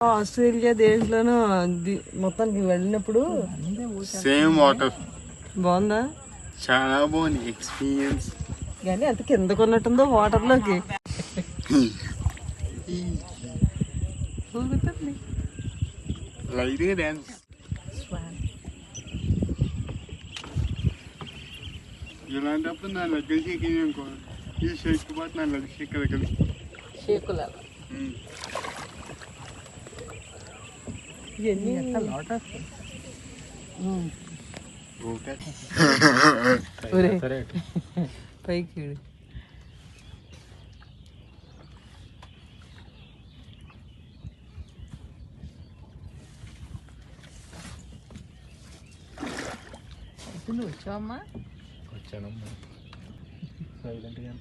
Australia దేశంలోనూ మొత్తానికి వెళ్ళినప్పుడు సేమ్ వాటర్ బాగుందా? చాలా బాగుంది ఎక్స్పీరియన్స్. కానీ అంత కిందకు ఉన్నట్టుందో వాటర్ లోకి లైట్గా డ్యాన్స్. ఇలాంటప్పుడు నా లగ్గర షేక్ అనుకో, ఈ షేక్ పాటు నా లగ్గర షేక్ కదా షేకులా పైకి వచ్చావమ్మా? వచ్చానమ్మా. సైలెంట్గా